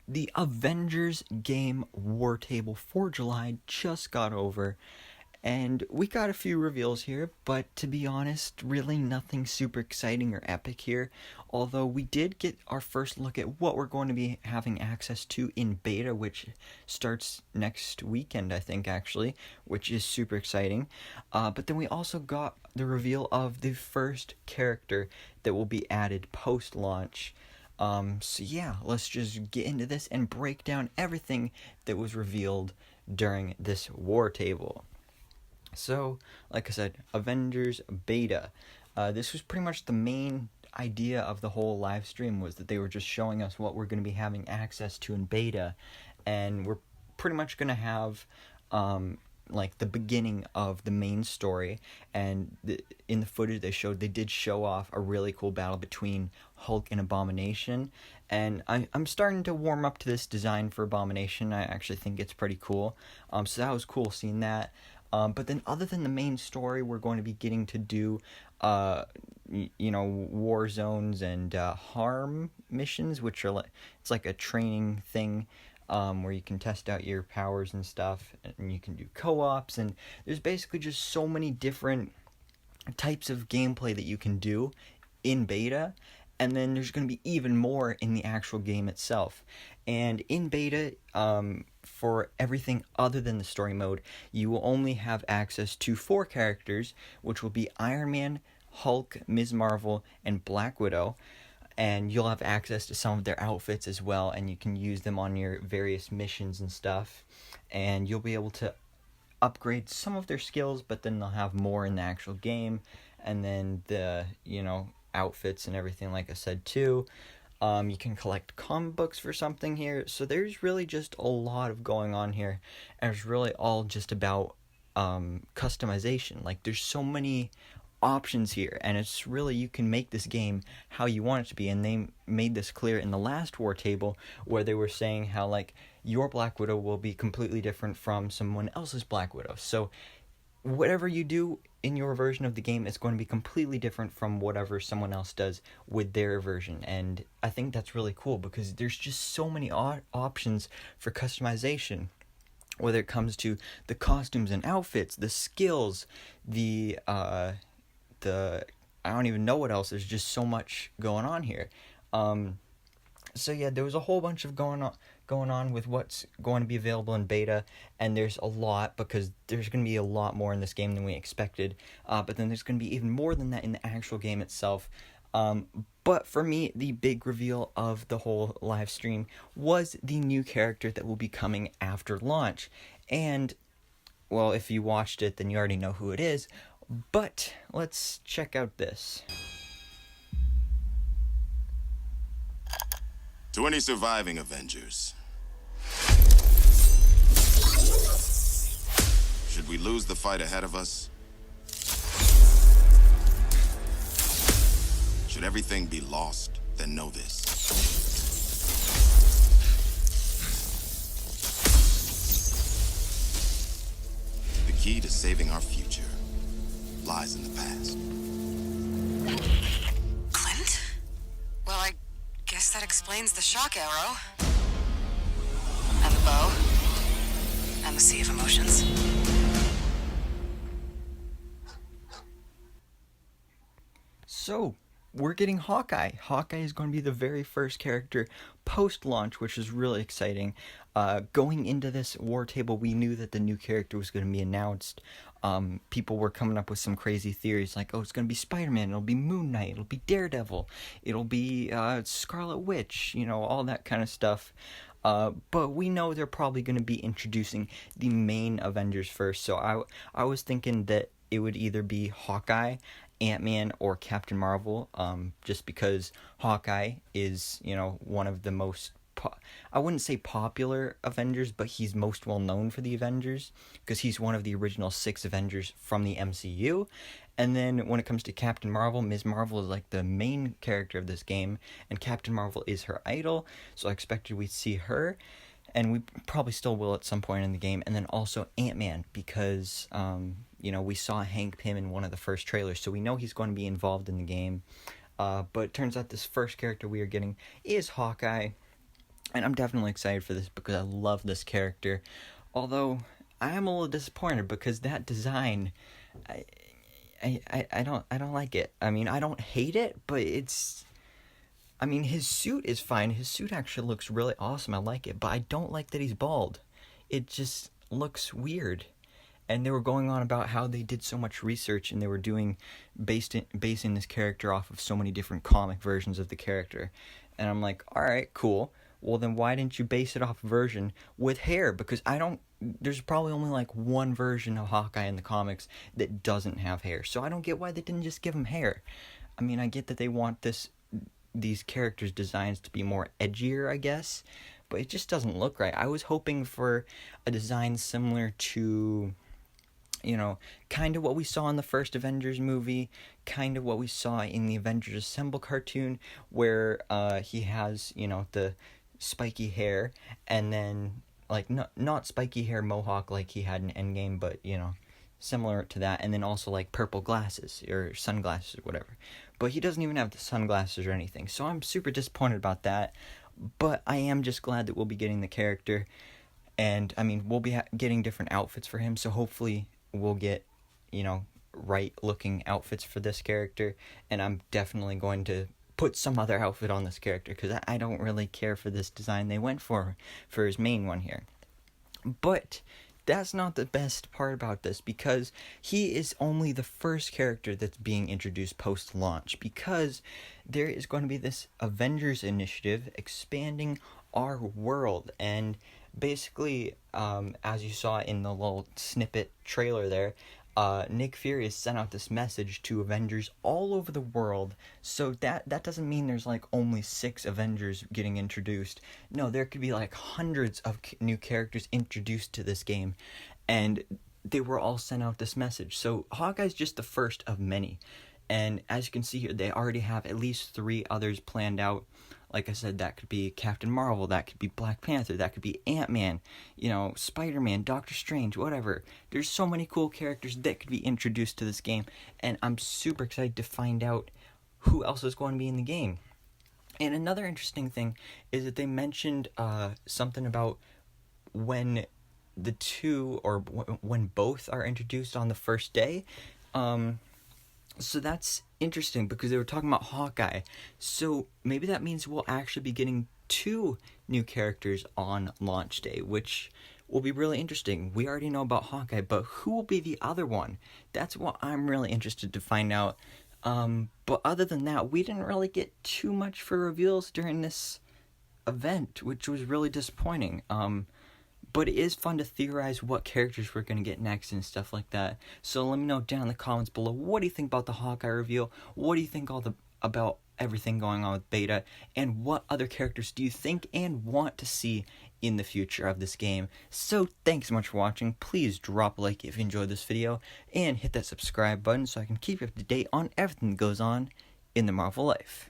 The Avengers game War Table for July just got over, and we got a few reveals here, but to be honest, really nothing super exciting or epic here. Although we did get our first look at what we're going to be having access to in beta, which starts next weekend, I think, actually, which is super exciting. But then we also got the reveal of the first character that will be added post launch. So yeah, let's just get into this and break down everything that was revealed during this war table. So, like I said, Avengers Beta. This was pretty much the main idea of the whole live stream, was that they were just showing us what we're going to be having access to in beta, and we're pretty much going to have like the beginning of the main story. And in the footage they showed, they did show off a really cool battle between Hulk and Abomination, and I'm starting to warm up to this design for Abomination. I actually think it's pretty cool. So that was cool seeing that. But then other than the main story, we're going to be getting to do, war zones and harm missions, which are it's like a training thing, where you can test out your powers and stuff, and you can do co-ops, and there's basically just so many different types of gameplay that you can do in beta. And then there's going to be even more in the actual game itself. And in beta, for everything other than the story mode, you will only have access to 4 characters, which will be Iron Man, Hulk, Ms. Marvel, and Black Widow. And you'll have access to some of their outfits as well, and you can use them on your various missions and stuff. And you'll be able to upgrade some of their skills, but then they'll have more in the actual game. And then the, outfits and everything, like I said, too. You can collect comic books for something here. So there's really just a lot of going on here. And it's really all just about customization. Like, there's so many options here, and it's really, you can make this game how you want it to be. And they made this clear in the last war table, where they were saying how, like, your Black Widow will be completely different from someone else's Black Widow. So whatever you do in your version of the game is going to be completely different from whatever someone else does with their version. And I think that's really cool, because there's just so many options for customization, whether it comes to the costumes and outfits, the skills, the I don't even know what else. There's just so much going on here. So yeah, there was a whole bunch of going on with what's going to be available in beta, and there's a lot, because there's going to be a lot more in this game than we expected, but then there's going to be even more than that in the actual game itself. But for me, the big reveal of the whole live stream was the new character that will be coming after launch. And, well, if you watched it, then you already know who it is, but let's check out this. To any surviving Avengers, should we lose the fight ahead of us? Should everything be lost, then know this. The key to saving our future lies in the past. Clint? Well, I guess that explains the shock arrow. And the bow. And the sea of emotions. So, we're getting Hawkeye. Hawkeye is going to be the very first character post-launch, which is really exciting. Going into this war table, we knew that the new character was going to be announced. People were coming up with some crazy theories, like, oh, it's going to be Spider-Man, it'll be Moon Knight, it'll be Daredevil, it'll be Scarlet Witch, all that kind of stuff. But we know they're probably going to be introducing the main Avengers first, so I was thinking that it would either be Hawkeye, Ant-Man, or Captain Marvel, just because Hawkeye is, one of the most, I wouldn't say popular Avengers, but he's most well known for the Avengers, because he's one of the original 6 Avengers from the MCU. And then when it comes to Captain Marvel, Ms. Marvel is like the main character of this game, and Captain Marvel is her idol, so I expected we'd see her, and we probably still will at some point in the game. And then also Ant-Man, because we saw Hank Pym in one of the first trailers, so we know he's going to be involved in the game. But it turns out this first character we are getting is Hawkeye. And I'm definitely excited for this because I love this character. Although I am a little disappointed because that design, I I don't like it. I mean, I don't hate it, but it's, I mean, his suit is fine. His suit actually looks really awesome. I like it, but I don't like that he's bald. It just looks weird. And they were going on about how they did so much research and they were basing this character off of so many different comic versions of the character. And I'm like, all right, cool. Well, then why didn't you base it off a version with hair? Because there's probably only like one version of Hawkeye in the comics that doesn't have hair. So I don't get why they didn't just give him hair. I mean, I get that they want these characters' designs to be more edgier, I guess, but it just doesn't look right. I was hoping for a design similar to, kind of what we saw in the first Avengers movie, kind of what we saw in the Avengers Assemble cartoon, where he has, the spiky hair, and then, like, not spiky hair mohawk like he had in Endgame, but, similar to that, and then also, like, purple glasses, or sunglasses, or whatever. But he doesn't even have the sunglasses or anything, so I'm super disappointed about that, but I am just glad that we'll be getting the character, and, I mean, we'll be getting different outfits for him, so hopefully we'll get, right-looking outfits for this character, and I'm definitely going to put some other outfit on this character, because I don't really care for this design they went for his main one here. But that's not the best part about this, because he is only the first character that's being introduced post-launch, because there is going to be this Avengers initiative expanding our world, and basically, as you saw in the little snippet trailer there, Nick Fury has sent out this message to Avengers all over the world. So that doesn't mean there's like only 6 Avengers getting introduced. No, there could be like hundreds of new characters introduced to this game, and they were all sent out this message. So Hawkeye's just the first of many. And as you can see here, they already have at least 3 others planned out. Like I said, that could be Captain Marvel, that could be Black Panther, that could be Ant-Man, Spider-Man, Doctor Strange, whatever. There's so many cool characters that could be introduced to this game, and I'm super excited to find out who else is going to be in the game. And another interesting thing is that they mentioned something about when the two, or when both are introduced on the first day. So that's interesting because they were talking about Hawkeye. So maybe that means we'll actually be getting 2 new characters on launch day, which will be really interesting. We already know about Hawkeye, but who will be the other one? That's what I'm really interested to find out. But other than that, we didn't really get too much for reveals during this event, which was really disappointing. But it is fun to theorize what characters we're going to get next and stuff like that. So let me know down in the comments below, what do you think about the Hawkeye reveal? What do you think about everything going on with Beta? And what other characters do you think and want to see in the future of this game? So thanks so much for watching. Please drop a like if you enjoyed this video. And hit that subscribe button so I can keep you up to date on everything that goes on in the Marvel life.